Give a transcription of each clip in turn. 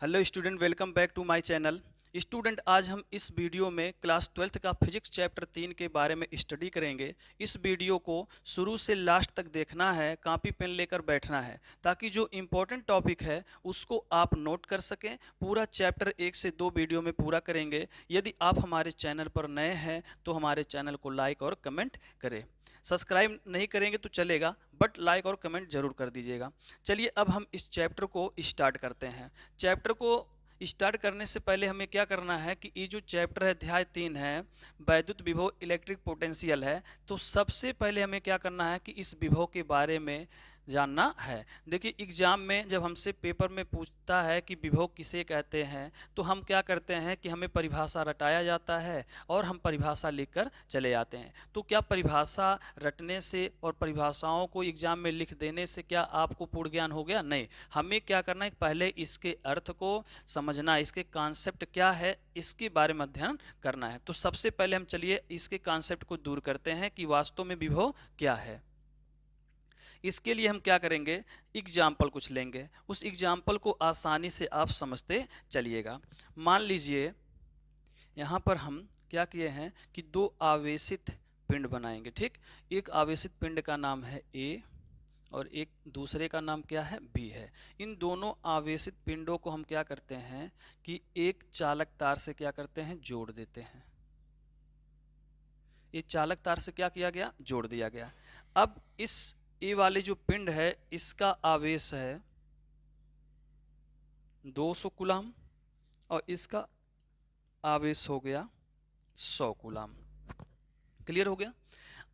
Hello student, welcome back to my channel. Student, आज हम इस वीडियो में क्लास 12th का फिजिक्स चैप्टर 3 के बारे में स्टडी करेंगे। इस वीडियो को शुरू से लास्ट तक देखना है, कॉपी पेन लेकर बैठना है ताकि जो इम्पोर्टेंट टॉपिक है उसको आप नोट कर सकें। पूरा चैप्टर 1 से 2 वीडियो में पूरा करेंगे। यदि आप हमारे चैनल पर नए हैं तो हमारे चैनल को लाइक और कमेंट करें। सब्सक्राइब नहीं करेंगे तो चलेगा, बट लाइक और कमेंट जरूर कर दीजिएगा। चलिए अब हम इस चैप्टर को स्टार्ट करते हैं। चैप्टर को स्टार्ट करने से पहले हमें क्या करना है कि ये जो चैप्टर है अध्याय 3 है, वैद्युत विभव इलेक्ट्रिक पोटेंशियल है। तो सबसे पहले हमें क्या करना है कि इस विभव के बारे में जानना है। देखिए, एग्जाम में जब हमसे पेपर में पूछता है कि विभव किसे कहते हैं तो हम क्या करते हैं कि हमें परिभाषा रटाया जाता है और हम परिभाषा लिखकर चले आते हैं। तो क्या परिभाषा रटने से और परिभाषाओं को एग्जाम में लिख देने से क्या आपको पूर्ण ज्ञान हो गया? नहीं। हमें क्या करना है, पहले इसके अर्थ को समझना, इसके कॉन्सेप्ट क्या है इसके बारे में अध्ययन करना है। तो सबसे पहले हम चलिए इसके कॉन्सेप्ट को दूर करते हैं कि वास्तव में विभव क्या है। इसके लिए हम क्या करेंगे, एग्जाम्पल कुछ लेंगे, उस एग्जाम्पल को आसानी से आप समझते चलिएगा। मान लीजिए यहाँ पर हम क्या किए हैं कि दो आवेशित पिंड बनाएंगे। ठीक, एक आवेशित पिंड का नाम है ए और एक दूसरे का नाम क्या है, बी है। इन दोनों आवेशित पिंडों को हम क्या करते हैं कि एक चालक तार से क्या करते हैं, जोड़ देते हैं। ये चालक तार से क्या किया गया, जोड़ दिया गया। अब इस ए वाले जो पिंड है इसका आवेश है 200 कूलम और इसका आवेश हो गया 100 कूलम। क्लियर हो गया।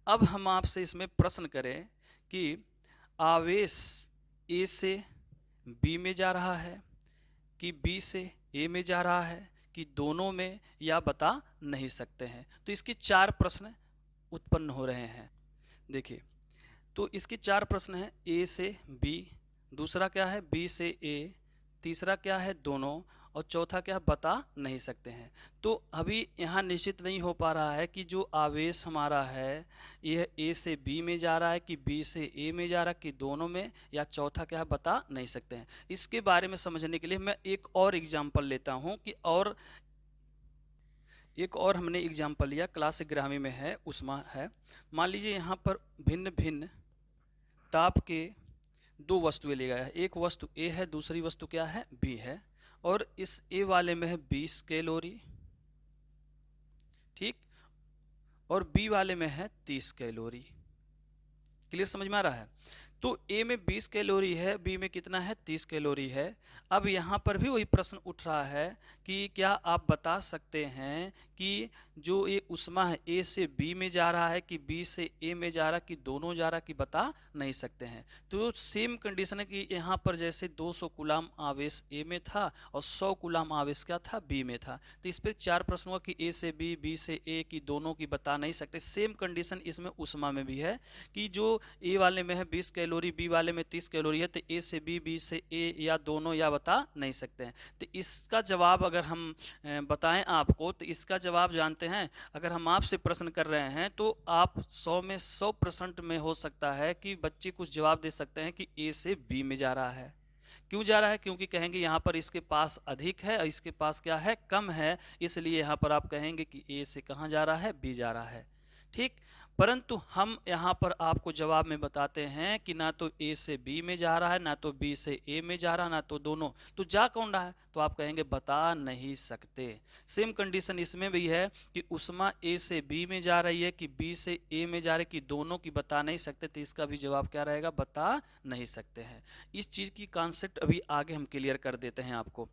अब हम आपसे इसमें प्रश्न करें कि आवेश ए से बी में जा रहा है कि बी से ए में जा रहा है कि दोनों में, या बता नहीं सकते हैं। तो इसके चार प्रश्न उत्पन्न हो रहे हैं। देखिए, तो इसके चार प्रश्न हैं, ए से बी, दूसरा क्या है बी से ए, तीसरा क्या है दोनों, और चौथा क्या है बता नहीं सकते हैं। तो अभी यहाँ निश्चित नहीं हो पा रहा है कि जो आवेश हमारा है यह ए से बी में जा रहा है कि बी से ए में जा रहा है कि दोनों में, या चौथा क्या है बता नहीं सकते हैं। इसके बारे में समझने के लिए मैं एक और एग्जाम्पल लेता हूँ कि और एक और हमने एग्जाम्पल लिया, क्लास 11वीं में है, उसमें है। मान लीजिए यहाँ पर भिन्न भिन्न ताप के दो वस्तुएं ली गई है। एक वस्तु ए है, दूसरी वस्तु क्या है, बी है। और इस ए वाले में है 20 कैलोरी, ठीक, और बी वाले में है 30 कैलोरी। क्लियर, समझ में आ रहा है। तो ए में 20 कैलोरी है, बी में कितना है, 30 कैलोरी है। अब यहाँ पर भी वही प्रश्न उठ रहा है कि क्या आप बता सकते हैं कि जो ये उष्मा है ए से बी में जा रहा है कि बी से ए में जा रहा कि दोनों जा रहा, कि बता नहीं सकते हैं। तो सेम कंडीशन है कि यहाँ पर जैसे 200 कूलम आवेश ए में था और 100 कूलम आवेश क्या था, बी में था। तो इस पर चार प्रश्न हुआ कि ए से बी, बी से ए, की दोनों की बता नहीं सकते। सेम कंडीशन इसमें उष्मा में भी है कि जो ए वाले में है 20 कैलोरी, बी वाले में 30 कैलोरी है, तो ए से बी, बी से ए, या दोनों, या बता नहीं सकते हैं। तो इसका जवाब अगर हम बताएं आपको, तो इसका जवाब जानते हैं। अगर हम आपसे प्रश्न कर रहे हैं तो आप 100 में 100% में हो सकता है कि बच्चे कुछ जवाब दे सकते हैं कि ए से बी में जा रहा है। क्यों जा रहा है? क्योंकि कहेंगे यहाँ पर इसके पास अधिक है और इसके पास क्या है, कम है, इसलिए यहाँ पर आप कहेंगे कि ए से कहाँ जा रहा है, बी जा रहा है। ठीक, परंतु हम यहाँ पर आपको जवाब में बताते हैं कि ना तो ए से बी में जा रहा है, ना तो बी से ए में जा रहा, ना तो दोनों। तो जा कौन रहा है? तो आप कहेंगे बता नहीं सकते। सेम कंडीशन इसमें भी है कि उष्मा ए से बी में जा रही है कि बी से ए में जा रही है कि दोनों की बता नहीं सकते। तो इसका भी जवाब क्या रहेगा, बता नहीं सकते हैं। इस चीज़ की कॉन्सेप्ट अभी आगे हम क्लियर कर देते हैं आपको।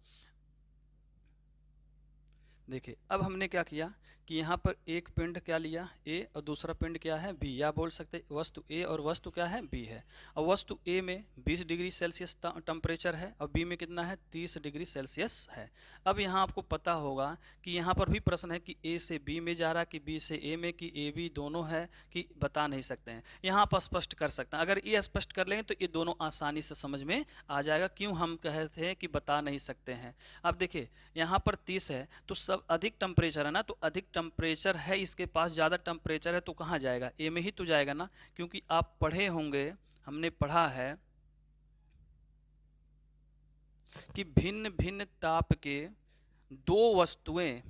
देखिए, अब हमने क्या किया कि यहाँ पर एक पिंड क्या लिया, ए, और दूसरा पिंड क्या है, बी। या बोल सकते वस्तु ए और वस्तु क्या है, बी है। और वस्तु ए में 20 डिग्री सेल्सियस टेम्परेचर है और बी में कितना है, 30 डिग्री सेल्सियस है। अब यहाँ आपको पता होगा कि यहाँ पर भी प्रश्न है कि ए से बी में जा रहा, कि बी से ए में, कि ए बी दोनों है, कि बता नहीं सकते हैं। यहाँ आप स्पष्ट कर सकते हैं। अगर ये स्पष्ट कर लेंगे तो ये दोनों आसानी से समझ में आ जाएगा क्यों हम कहते हैं कि बता नहीं सकते हैं। अब देखिए, यहाँ पर 30 है तो सब अधिक टेम्परेचर है ना, तो अधिक टेम्परेचर है इसके पास, ज़्यादा टेम्परेचर है, तो कहाँ जाएगा, ए में ही तो जाएगा ना। क्योंकि आप पढ़े होंगे, हमने पढ़ा है कि भिन्न भिन्न ताप के दो वस्तुएं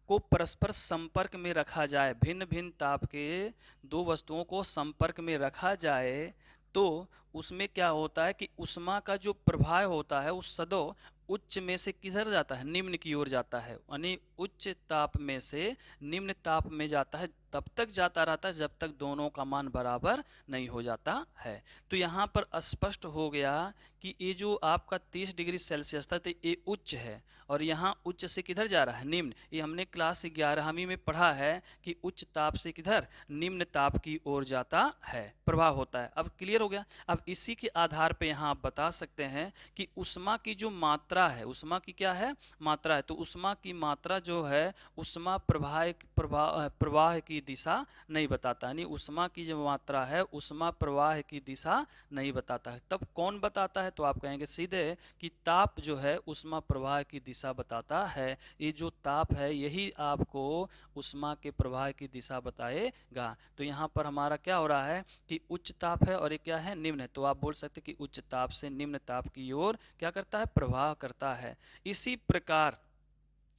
को परस्पर संपर्क में रखा जाए, भिन्न भिन्न ताप के दो वस्तुओं को संपर्क में रखा जाए तो उसमें क्या होता है कि उष्मा का जो प्रवाह होता है उस सदैव उच्च में से किधर जाता है, निम्न की ओर जाता है। यानी उच्च ताप में से निम्न ताप में जाता है, तब तक जाता रहता है जब तक दोनों का मान बराबर नहीं हो जाता है। तो यहाँ पर स्पष्ट हो गया कि ये जो आपका 30 डिग्री सेल्सियस था तो ये उच्च है और यहाँ उच्च से किधर जा रहा है, निम्न। ये हमने क्लास 11वीं में पढ़ा है कि उच्च ताप से किधर, निम्न ताप की ओर जाता है, प्रभाव होता है। अब क्लियर हो गया। अब इसी के आधार पे यहाँ आप बता सकते हैं कि उष्मा की जो मात्रा है, उष्मा की क्या है, मात्रा है, तो उष्मा की मात्रा जो है उष्मा प्रवाह की दिशा नहीं बताता, यानी उष्मा की जो मात्रा है उष्मा प्रवाह की दिशा नहीं बताता है। तब कौन बताता है, तो आप कहेंगे सीधे कि ताप जो है उष्मा प्रवाह की दिशा बताता है। ये जो ताप है यही आपको उष्मा के प्रवाह की दिशा बताएगा। तो यहाँ पर हमारा क्या हो रहा है कि उच्च ताप है और ये क्या है, निम्न है। तो आप बोल सकते हैं कि उच्च ताप से निम्न ताप की ओर क्या करता है, प्रवाह करता है। इसी प्रकार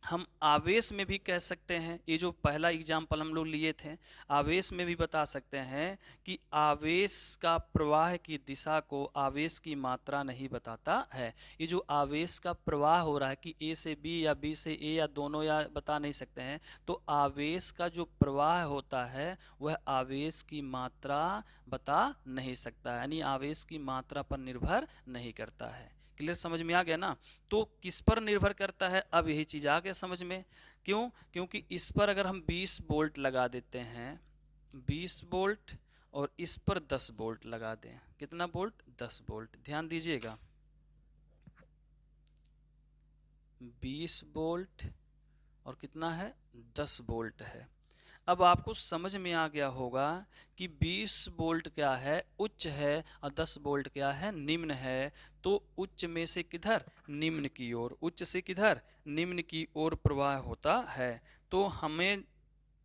हम आवेश में भी कह सकते हैं, ये जो पहला एग्जाम्पल हम लोग लिए थे, आवेश में भी बता सकते हैं कि आवेश का प्रवाह की दिशा को आवेश की मात्रा नहीं बताता है। ये जो आवेश का प्रवाह हो रहा है कि ए से बी या बी से ए या दोनों या बता नहीं सकते हैं, तो आवेश का जो प्रवाह होता है वह आवेश की मात्रा बता नहीं सकता, यानी आवेश की मात्रा पर निर्भर नहीं करता है। क्लियर, समझ में आ गया ना। तो किस पर निर्भर करता है, अब यही चीज आ गया समझ में। क्यों, क्योंकि इस पर अगर हम 20 वोल्ट लगा देते हैं, 20 वोल्ट, और इस पर 10 वोल्ट लगा दें, कितना वोल्ट, 10 वोल्ट। ध्यान दीजिएगा, 20 वोल्ट और कितना है, 10 वोल्ट है। अब आपको समझ में आ गया होगा कि 20 वोल्ट क्या है, उच्च है, और 10 वोल्ट क्या है, निम्न है। तो उच्च में से किधर, निम्न की ओर, उच्च से किधर, निम्न की ओर प्रवाह होता है। तो हमें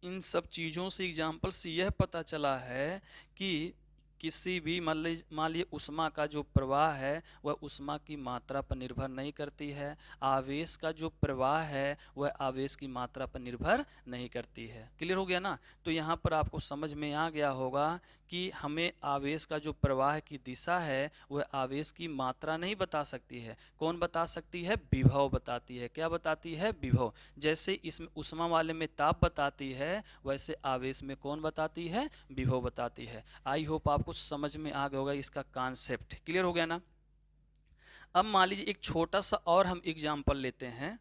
इन सब चीज़ों से, एग्जाम्पल से यह पता चला है कि किसी भी मान लीजिए उष्मा का जो प्रवाह है वह उष्मा की मात्रा पर निर्भर नहीं करती है, आवेश का जो प्रवाह है वह आवेश की मात्रा पर निर्भर नहीं करती है। क्लियर हो गया ना। तो यहाँ पर आपको समझ में आ गया होगा कि हमें आवेश का जो प्रवाह की दिशा है वह आवेश की मात्रा नहीं बता सकती है। कौन बता सकती है, विभव बताती है। क्या बताती है, विभव। जैसे इसमें उष्मा वाले में ताप बताती है, वैसे आवेश में कौन बताती है, विभव बताती है। आई होप आपको समझ में आ गया होगा इसका कॉन्सेप्ट। क्लियर हो गया ना। अब मान लीजिए एक छोटा सा और हम एग्जांपल लेते हैं।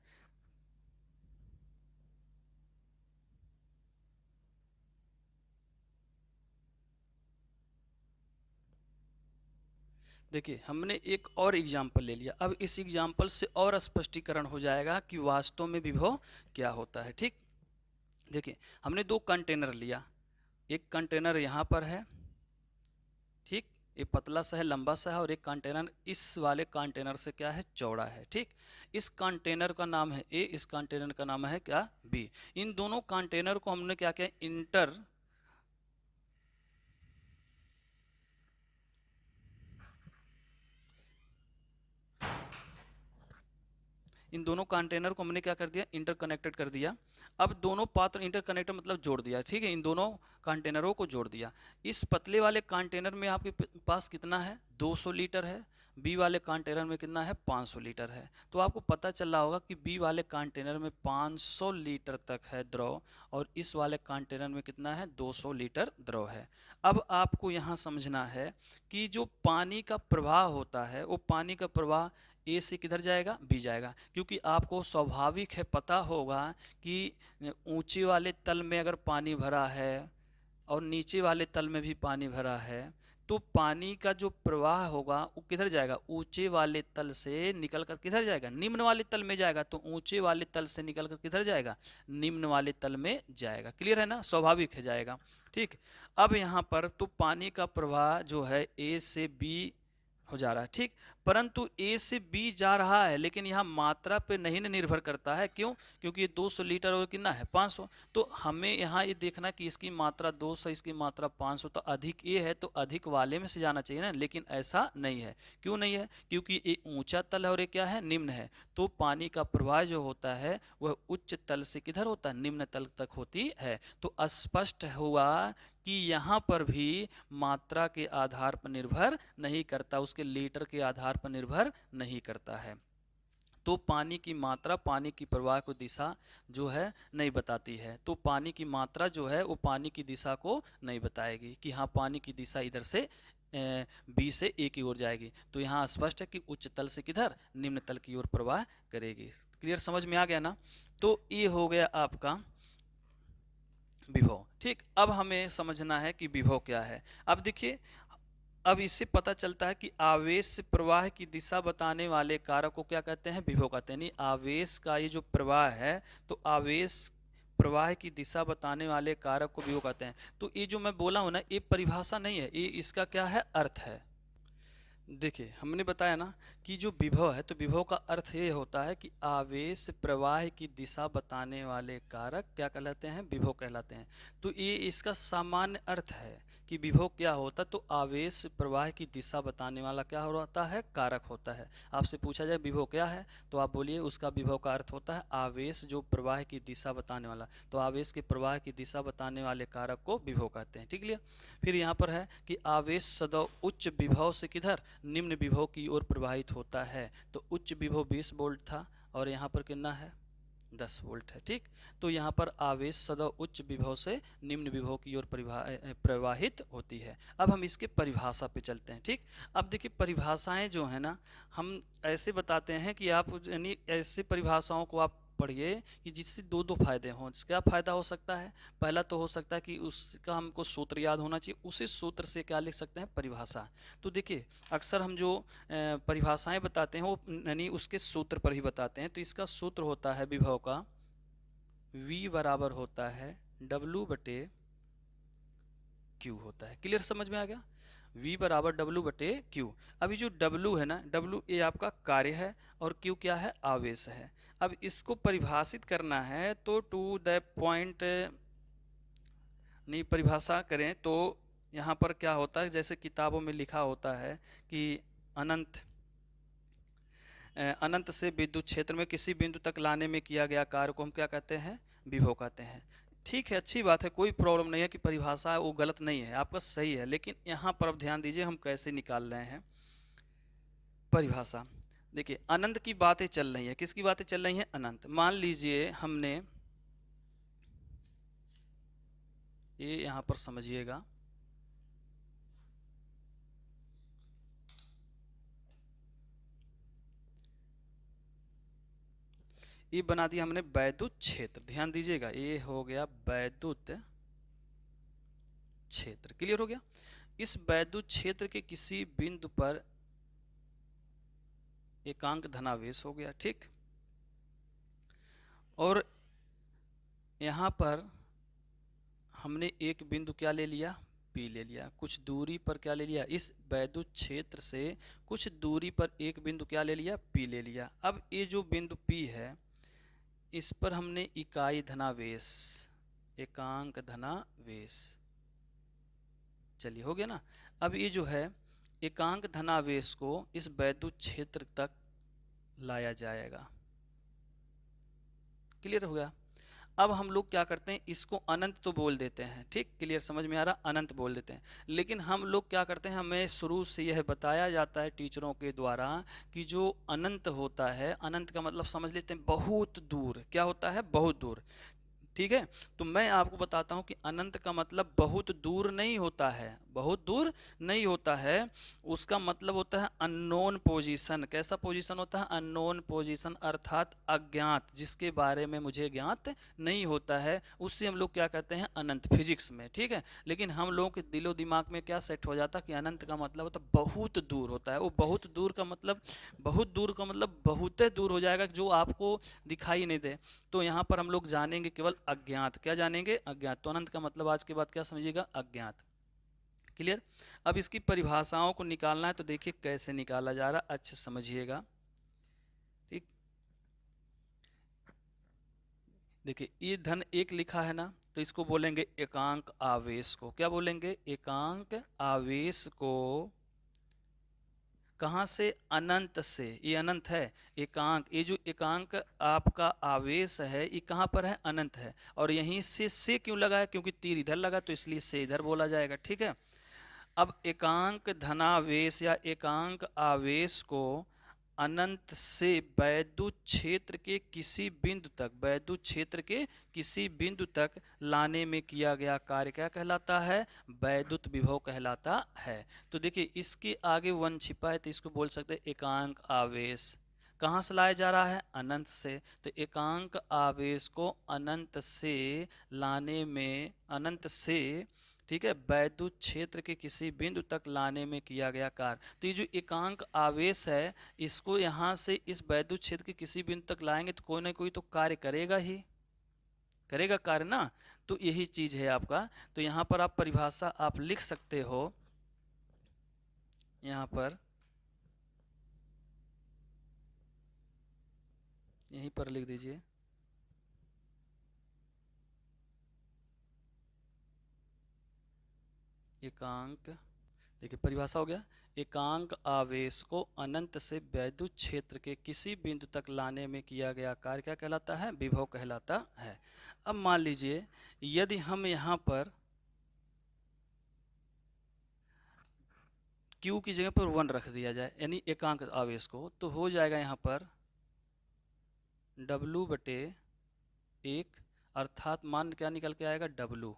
देखिए हमने एक और एग्जाम्पल ले लिया। अब इस एग्जाम्पल से और स्पष्टीकरण हो जाएगा कि वास्तव में विभव क्या होता है। ठीक, देखिए हमने दो कंटेनर लिया, एक कंटेनर यहाँ पर है, ठीक, ये पतला सा है, लंबा सा है, और एक कंटेनर इस वाले कंटेनर से क्या है, चौड़ा है। ठीक, इस कंटेनर का नाम है ए, इस कंटेनर का नाम है क्या, बी। इन दोनों कंटेनर को हमने क्या किया, इन दोनों कंटेनर को हमने क्या कर दिया, इंटरकनेक्टेड कर दिया। अब दोनों पात्र इंटरकनेक्टेड मतलब जोड़ दिया। ठीक है, इन दोनों कंटेनरों को जोड़ दिया। इस पतले वाले कंटेनर में आपके पास कितना है, 200 लीटर है। बी वाले कंटेनर में कितना है, 500 लीटर है। तो आपको पता चल रहा होगा कि बी वाले कंटेनर में 500 लीटर तक है द्रव, और इस वाले कंटेनर में कितना है, 200 लीटर द्रव है। अब आपको यहाँ समझना है कि जो पानी का प्रवाह होता है वो पानी का प्रवाह ए से किधर जाएगा, बी जाएगा। क्योंकि आपको स्वाभाविक है, पता होगा कि ऊंचे वाले तल में अगर पानी भरा है और नीचे वाले तल में भी पानी भरा है, तो पानी का जो प्रवाह होगा वो किधर जाएगा, ऊंचे वाले तल से निकलकर किधर जाएगा, निम्न वाले तल में जाएगा। तो ऊंचे वाले तल से निकलकर किधर जाएगा, निम्न वाले तल में जाएगा। क्लियर है ना, स्वाभाविक है, जाएगा। ठीक, अब यहाँ पर तो पानी का प्रवाह जो है ए से बी हो जा रहा है, ठीक। परंतु ए से बी जा रहा है, लेकिन यहाँ मात्रा पे नहीं न निर्भर करता है। क्यों? क्योंकि ये 200 लीटर और कितना है 500। तो हमें यहाँ ये देखना कि इसकी मात्रा 200, इसकी मात्रा 500, तो अधिक ये है तो अधिक वाले में से जाना चाहिए ना, लेकिन ऐसा नहीं है। क्यों नहीं है? क्योंकि ये ऊंचा तल है और ये क्या है, निम्न है। तो पानी का प्रवाह जो होता है वह उच्च तल से किधर होता है, निम्न तल तक होती है। तो स्पष्ट हुआ कि यहाँ पर भी मात्रा के आधार पर निर्भर नहीं करता, उसके लीटर के आधार पर निर्भर नहीं करता है। तो पानी की मात्रा पानी की प्रवाह को दिशा जो है नहीं बताती है। तो पानी की मात्रा जो है वो पानी की दिशा को नहीं बताएगी कि हाँ पानी की दिशा इधर से बी से ए की ओर जाएगी। तो यहाँ स्पष्ट है कि उच्च तल से किधर, निम्न तल की ओर प्रवाह करेगी। क्लियर, समझ में आ गया ना? तो ये हो गया आपका विभव, ठीक। अब हमें समझना है कि विभव क्या है। अब देखिए, अब इससे पता चलता है कि आवेश प्रवाह की दिशा बताने वाले कारक को क्या कहते हैं, विभव कहते हैं। नहीं, आवेश का ये जो प्रवाह है, तो आवेश प्रवाह की दिशा बताने वाले कारक को विभव कहते हैं। तो ये जो मैं बोला हूं ना, ये परिभाषा नहीं है, ये इसका क्या है, अर्थ है। देखिए, हमने बताया ना कि जो विभव है, तो विभव का अर्थ ये होता है कि आवेश प्रवाह की दिशा बताने वाले कारक क्या कहलाते हैं, विभव कहलाते हैं। तो ये इसका सामान्य अर्थ है कि विभव क्या होता है, तो आवेश प्रवाह की दिशा बताने वाला क्या होता है, कारक होता है। आपसे पूछा जाए विभव क्या है, तो आप बोलिए उसका विभव का अर्थ होता है आवेश जो प्रवाह की दिशा बताने वाला। तो आवेश के प्रवाह की दिशा बताने वाले कारक को विभव कहते हैं, ठीक है। फिर यहाँ पर है कि आवेश सदैव उच्च विभव से किधर, निम्न विभव की ओर प्रवाहित होता है। तो उच्च विभव 20 वोल्ट था और यहाँ पर कितना है, 10 वोल्ट है, ठीक। तो यहाँ पर आवेश सदैव उच्च विभव से निम्न विभव की ओर प्रवाहित होती है। अब हम इसके परिभाषा पे चलते हैं, ठीक। अब देखिए, परिभाषाएं जो है ना, हम ऐसे बताते हैं कि आप यानी ऐसे परिभाषाओं को आप पढ़िए कि जिससे दो दो फायदे हों। क्या फायदा हो सकता है, पहला तो हो सकता है कि उसका हमको सूत्र याद होना चाहिए, उसी सूत्र से क्या लिख सकते हैं, परिभाषा। तो देखिए, अक्सर हम जो परिभाषाएं बताते हैं वो यानी उसके सूत्र पर ही बताते हैं। तो इसका सूत्र होता है विभव का, V बराबर होता है W बटे Q होता है। क्लियर, समझ में आ गया? V बराबर W बटे Q। अभी जो W है ना, W ये आपका कार्य है और Q क्या है, आवेश है। अब इसको परिभाषित करना है तो टू द पॉइंट नहीं परिभाषा करें तो यहाँ पर क्या होता है, जैसे किताबों में लिखा होता है कि अनंत से विद्युत क्षेत्र में किसी बिंदु तक लाने में किया गया कार्य को हम क्या कहते हैं, विभव कहते हैं। ठीक है, अच्छी बात है, कोई प्रॉब्लम नहीं है कि परिभाषा वो गलत नहीं है, आपका सही है। लेकिन यहाँ पर अब ध्यान दीजिए हम कैसे निकाल रहे हैं परिभाषा। देखिए, अनंत की बातें चल रही है, किसकी बातें चल रही हैं, अनंत। मान लीजिए हमने ये यहाँ पर समझिएगा, ये बना दिया हमने वैद्युत क्षेत्र। ध्यान दीजिएगा, ये हो गया वैद्युत क्षेत्र। क्लियर हो गया? इस वैद्युत क्षेत्र के किसी बिंदु पर एकांक धनावेश हो गया, ठीक। और यहाँ पर हमने एक बिंदु क्या ले लिया, P ले लिया। कुछ दूरी पर क्या ले लिया, इस वैद्युत क्षेत्र से कुछ दूरी पर एक बिंदु क्या ले लिया, P ले लिया। अब ये जो बिंदु P है, इस पर हमने इकाई धनावेश, एकांक धनावेश, चलिए हो गया ना। अब ये जो है एकांक धनावेश को इस वैद्युत क्षेत्र तक लाया जाएगा। क्लियर हो गया? अब हम लोग क्या करते हैं, इसको अनंत तो बोल देते हैं, ठीक। क्लियर, समझ में आ रहा, अनंत बोल देते हैं। लेकिन हम लोग क्या करते हैं, हमें शुरू से यह बताया जाता है टीचरों के द्वारा कि जो अनंत होता है, अनंत का मतलब समझ लेते हैं बहुत दूर। क्या होता है, बहुत दूर, ठीक है। तो मैं आपको बताता हूं कि अनंत का मतलब बहुत दूर नहीं होता है, बहुत दूर नहीं होता है। उसका मतलब होता है अननोन पोजीशन। कैसा पोजीशन होता है, अननोन पोजीशन, अर्थात अज्ञात, जिसके बारे में मुझे ज्ञात नहीं होता है, उससे हम लोग क्या कहते हैं, अनंत, फिजिक्स में, ठीक है। लेकिन हम लोगों के दिलो दिमाग में क्या सेट हो जाता है कि अनंत का मतलब होता है बहुत दूर होता है। वो बहुत दूर का मतलब, बहुत दूर का मतलब बहुत दूर हो जाएगा जो आपको दिखाई नहीं दे। तो यहाँ पर हम लोग जानेंगे केवल अज्ञात। क्या जानेंगे, अज्ञात। तो अनंत का मतलब आज के बाद क्या समझिएगा, अज्ञात। क्लियर। अब इसकी परिभाषाओं को निकालना है, तो देखिए कैसे निकाला जा रहा है, अच्छे समझिएगा। ठीक, देखिए ये धन एक लिखा है ना, तो इसको बोलेंगे एकांक आवेश को। क्या बोलेंगे? एकांक आवेश को। कहाँ से? अनंत से। ये अनंत है एकांक, ये जो एकांक आपका आवेश है ये कहाँ पर है? अनंत है। और यहीं से क्यों लगा है? क्योंकि तीर इधर लगा, तो इसलिए से इधर बोला जाएगा। ठीक है। अब एकांक धनावेश या एकांक आवेश को अनंत से वैद्युत क्षेत्र के किसी बिंदु तक, वैद्युत क्षेत्र के किसी बिंदु तक लाने में किया गया कार्य क्या कहलाता है? वैद्युत विभव कहलाता है। तो देखिए इसके आगे वन छिपा है, तो इसको बोल सकते हैं एकांक आवेश। कहाँ से लाया जा रहा है? अनंत से। तो एकांक आवेश को अनंत से लाने में, अनंत से, ठीक है, वैद्युत क्षेत्र के किसी बिंदु तक लाने में किया गया कार्य। तो ये जो एकांक आवेश है, इसको यहाँ से इस वैद्युत क्षेत्र के किसी बिंदु तक लाएंगे तो कोई ना कोई तो कार्य करेगा ही, करेगा कार्य ना। तो यही चीज है आपका। तो यहाँ पर आप परिभाषा आप लिख सकते हो, यहाँ पर यहीं पर लिख दीजिए। एकांक, देखिए परिभाषा हो गया, एकांक आवेश को अनंत से वैद्युत क्षेत्र के किसी बिंदु तक लाने में किया गया कार्य क्या कहलाता है? विभव कहलाता है। अब मान लीजिए यदि हम यहाँ पर Q की जगह पर 1 रख दिया जाए, यानी एकांक आवेश को, तो हो जाएगा यहाँ पर W/1, अर्थात मान क्या निकल के आएगा? W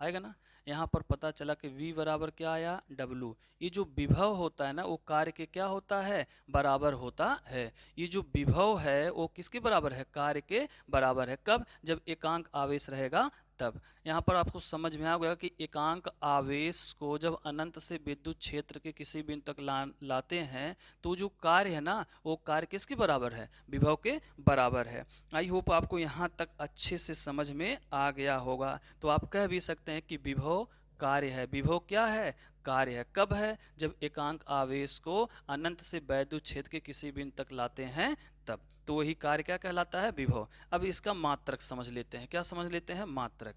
आएगा ना। यहाँ पर पता चला कि V बराबर क्या आया? W। ये जो विभव होता है ना, वो कार्य के क्या होता है? बराबर होता है। ये जो विभव है वो किसके बराबर है? कार्य के बराबर है। कब? जब एकांक आवेश रहेगा तब। यहाँ पर आपको समझ में आ गया कि एकांक आवेश को जब अनंत से विद्युत क्षेत्र के किसी बिंदु तक लाते हैं, तो जो कार्य है ना, वो कार्य किसके बराबर है? विभव के बराबर है। आई होप आपको यहाँ तक अच्छे से समझ में आ गया होगा। तो आप कह भी सकते हैं कि विभव कार्य है। विभव क्या है? कार्य है। कब है? जब एकांक आवेश को अनंत से वैद्युत क्षेत्र के किसी बिंदु तक लाते हैं तब। तो वही कार्य क्या कहलाता है? विभव। अब इसका मात्रक समझ लेते हैं। क्या समझ लेते हैं? मात्रक।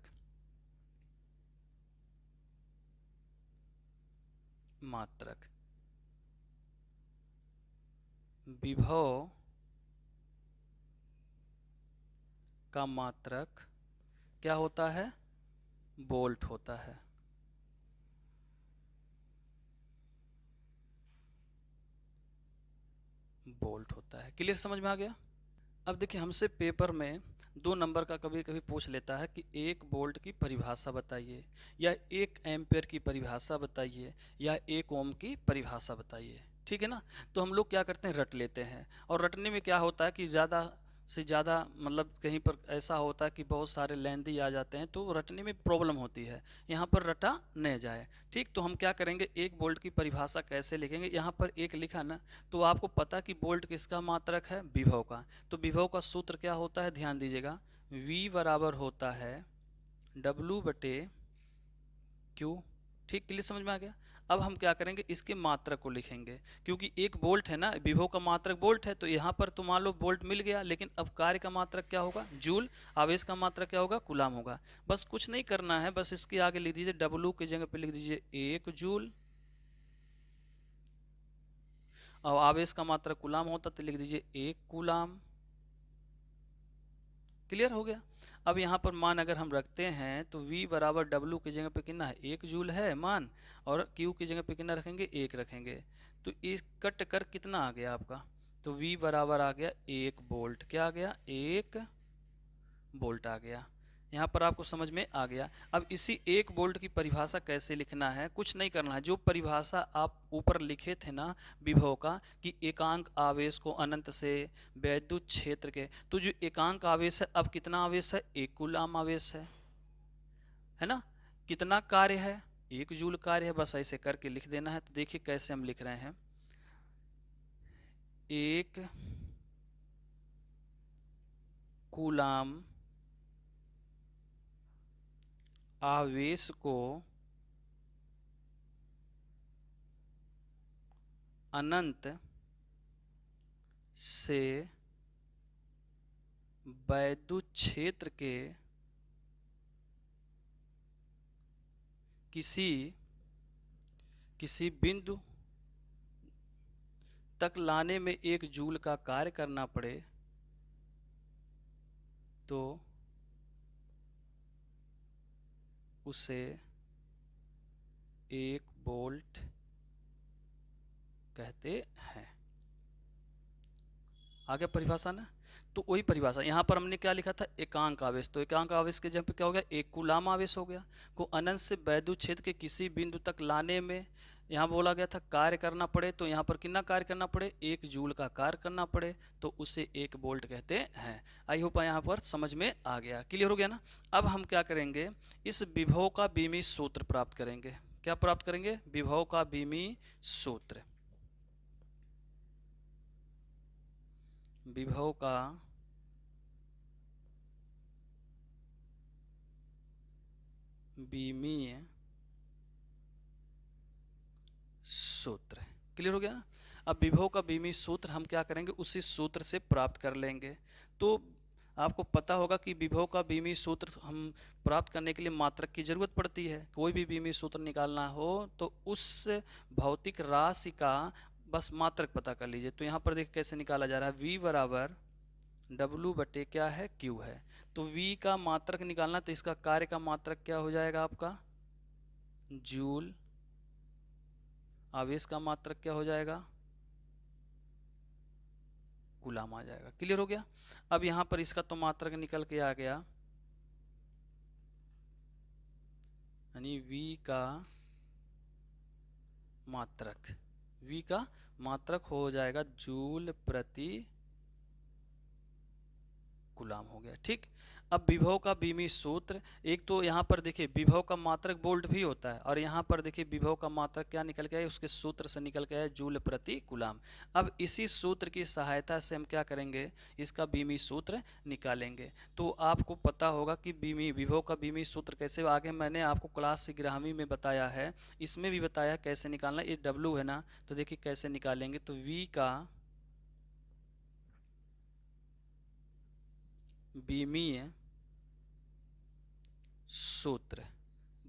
मात्रक, विभव का मात्रक क्या होता है? वोल्ट होता है। वोल्ट होता है। क्लियर? समझ में आ गया। अब देखिए हमसे पेपर में 2 नंबर का कभी कभी पूछ लेता है कि 1 वोल्ट की परिभाषा बताइए, या 1 एम्पेयर की परिभाषा बताइए, या 1 ओम की परिभाषा बताइए। ठीक है ना। तो हम लोग क्या करते हैं? रट लेते हैं। और रटने में क्या होता है कि ज़्यादा से ज़्यादा, मतलब कहीं पर ऐसा होता है कि बहुत सारे लेंदी आ जाते हैं, तो रटने में प्रॉब्लम होती है। यहाँ पर रटा नहीं जाए। ठीक, तो हम क्या करेंगे? 1 वोल्ट की परिभाषा कैसे लिखेंगे? यहाँ पर 1 लिखा ना, तो आपको पता कि वोल्ट किसका मात्रक है? विभव का। तो विभव का सूत्र क्या होता है? ध्यान दीजिएगा, V बराबर होता है W/Q। ठीक, क्लियर? समझ में आ गया। अब हम क्या करेंगे? इसके मात्रक को लिखेंगे, क्योंकि 1 वोल्ट है ना, विभव का मात्रक वोल्ट है, तो यहाँ पर तो मान लो वोल्ट मिल गया, लेकिन अब कार्य का मात्रक क्या होगा? जूल। आवेश का मात्रक क्या होगा? कूलाम होगा। बस कुछ नहीं करना है, बस इसके आगे लिख दीजिए W की जगह पे लिख दीजिए 1 जूल, और आवेश का मात्रक कूलाम होता तो लिख दीजिए 1 कूलाम। क्लियर हो गया। अब यहाँ पर मान अगर हम रखते हैं, तो V बराबर W की जगह पे कितना है? 1 जूल है मान, और Q की जगह पे कितना रखेंगे? 1 रखेंगे। तो इस कट कर कितना आ गया आपका? तो V बराबर आ गया 1 वोल्ट। क्या आ गया? 1 वोल्ट आ गया। यहाँ पर आपको समझ में आ गया। अब इसी 1 वोल्ट की परिभाषा कैसे लिखना है? कुछ नहीं करना है, जो परिभाषा आप ऊपर लिखे थे ना विभव का, कि एकांक आवेश को अनंत से वैद्युत क्षेत्र के, तो जो एकांक आवेश है, अब कितना आवेश है? 1 कूलाम आवेश है ना। कितना कार्य है? 1 जूल कार्य है। बस ऐसे करके लिख देना है। तो देखिए कैसे हम लिख रहे हैं। 1 कूलाम आवेश को अनंत से वैद्युत क्षेत्र के किसी बिंदु तक लाने में 1 जूल का कार्य करना पड़े तो उसे 1 वोल्ट कहते हैं। आगे परिभाषा ना, तो वही परिभाषा यहाँ पर हमने क्या लिखा था, एकांक आवेश। तो एकांक आवेश के जगह पे क्या हो गया, 1 कूलाम आवेश हो गया। को अनंत से वैद्युत क्षेत्र के किसी बिंदु तक लाने में यहाँ बोला गया था कार्य करना पड़े, तो यहाँ पर कितना कार्य करना पड़े, 1 जूल का कार्य करना पड़े तो उसे 1 वोल्ट कहते हैं। आई होप यहाँ पर समझ में आ गया, क्लियर हो गया ना। अब हम क्या करेंगे, इस विभव का बीमीय सूत्र प्राप्त करेंगे। क्या प्राप्त करेंगे, विभव का बीमीय सूत्र। विभव का बीमीय सूत्र, क्लियर हो गया ना। अब विभव का बीमीय सूत्र हम क्या करेंगे, उसी सूत्र से प्राप्त कर लेंगे। तो आपको पता होगा कि विभव का बीमीय सूत्र हम प्राप्त करने के लिए मात्रक की जरूरत पड़ती है। कोई भी बीमीय सूत्र निकालना हो तो उस भौतिक राशि का बस मात्रक पता कर लीजिए। तो यहाँ पर देखिए कैसे निकाला जा रहा है, V बराबर W बटे क्या है, Q है। तो V का मात्रक निकालना, तो इसका कार्य का मात्रक क्या हो जाएगा आपका, जूल। आवेश का मात्रक क्या हो जाएगा, कूलाम आ जाएगा, क्लियर हो गया। अब यहाँ पर इसका तो मात्रक निकल के आ गया, यानी V का मात्रक हो जाएगा जूल प्रति कूलाम हो गया, ठीक। अब विभव का बीमीय सूत्र, एक तो यहाँ पर देखिए विभव का मात्रक वोल्ट भी होता है, और यहाँ पर देखिए विभव का मात्रक क्या निकल के आया, उसके सूत्र से निकल के आया जूल प्रति कूलाम। अब इसी सूत्र की सहायता से हम क्या करेंगे, इसका बीमीय सूत्र निकालेंगे। तो आपको पता होगा कि विभव का बीमीय सूत्र कैसे, आगे मैंने आपको क्लास 11वीं में बताया है, इसमें भी बताया कैसे निकालना। ये W है ना, तो देखिए कैसे निकालेंगे। तो V का बीमीय सूत्र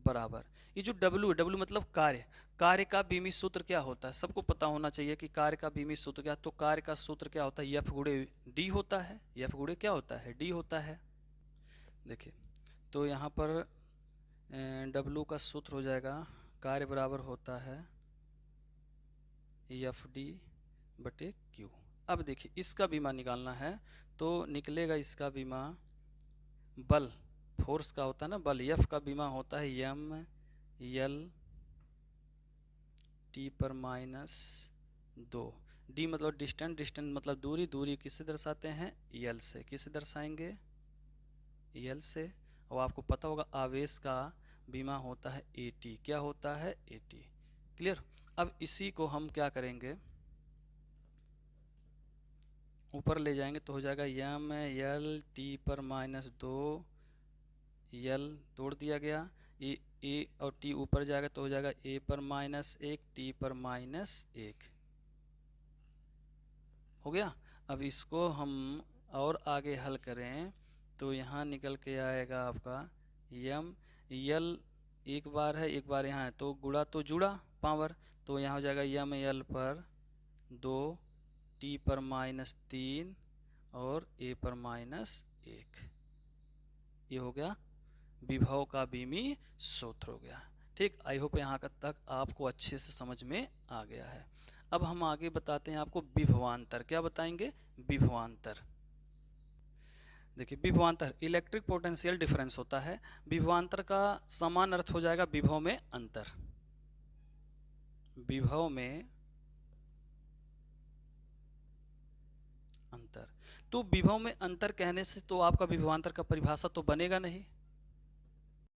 बराबर, ये जो W है, W मतलब कार्य का बीमीय सूत्र क्या होता है, सबको पता होना चाहिए कि कार्य का बीमीय सूत्र क्या। तो कार्य का सूत्र क्या होता है, F गुणे D होता है। F गुणे क्या होता है, D होता है। देखिए तो यहाँ पर W का सूत्र हो जाएगा, कार्य बराबर होता है FD बटे Q। अब देखिए इसका बीमा निकालना है, तो निकलेगा इसका बीमा, बल फोर्स का होता है ना, बल F का बीमा होता है ML T पर -2। D मतलब डिस्टेंस मतलब दूरी किससे दर्शाते हैं, L से। किससे दर्शाएंगे, L से। और आपको पता होगा आवेश का बीमा होता है AT। क्या होता है, AT, क्लियर। अब इसी को हम क्या करेंगे, ऊपर ले जाएंगे तो हो जाएगा ML T पर -2, L तोड़ दिया गया, A और T ऊपर जाएगा तो हो जाएगा A पर -1 T पर -1, हो गया। अब इसको हम और आगे हल करें तो यहाँ निकल के आएगा आपका L एक बार है, एक बार यहाँ है, तो गुणा तो जुड़ा पावर, तो यहाँ हो जाएगा ML पर 2 T पर -3 और A पर -1। ये हो गया विभव का बीमीय सूत्र हो गया, ठीक। आई होप यहाँ तक आपको अच्छे से समझ में आ गया है। अब हम आगे बताते हैं आपको विभवांतर। क्या बताएंगे, विभवांतर। देखिए विभवांतर इलेक्ट्रिक पोटेंशियल डिफरेंस होता है। विभवांतर का समान अर्थ हो जाएगा विभव में अंतर। विभव में अंतर, तो विभव में अंतर कहने से तो आपका विभवांतर का परिभाषा तो बनेगा नहीं,